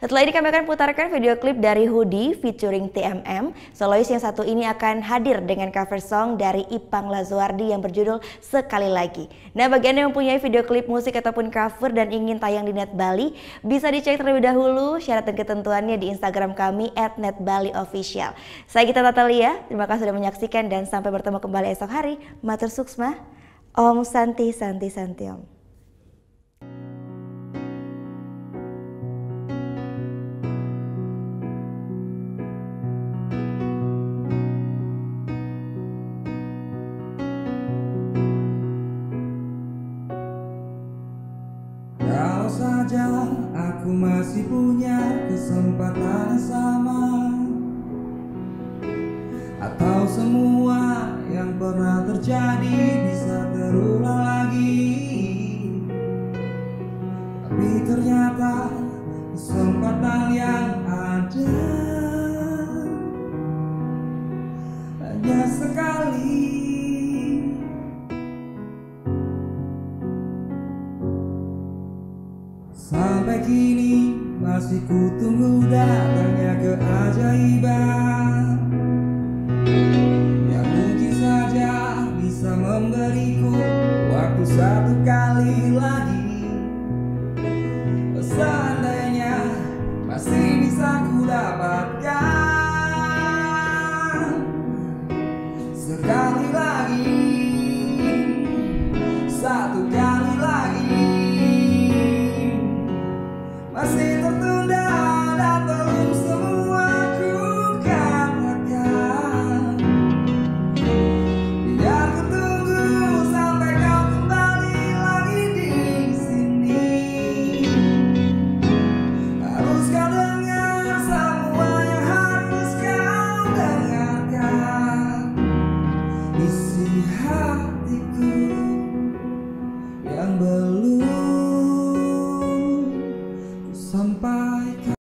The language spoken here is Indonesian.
Setelah ini kami akan putarkan video klip dari Hoodie featuring TMM. Solois yang satu ini akan hadir dengan cover song dari Ipang Lazuardi yang berjudul Sekali Lagi. Nah, bagi Anda yang mempunyai video klip musik ataupun cover dan ingin tayang di Net Bali, bisa dicek terlebih dahulu syarat dan ketentuannya di Instagram kami @netbaliofficial. Saya Gita Natalia, terima kasih sudah menyaksikan dan sampai bertemu kembali esok hari. Matur suksma, Om Santi Santi Santi Om. Kalau saja aku masih punya kesempatan sama, atau semua yang pernah terjadi bisa terulang lagi. Tapi ternyata kesempatan yang ada hanya sekali. Sampai kini masih kutunggu datangnya keajaiban yang mungkin saja bisa memberiku waktu satu kali lagi.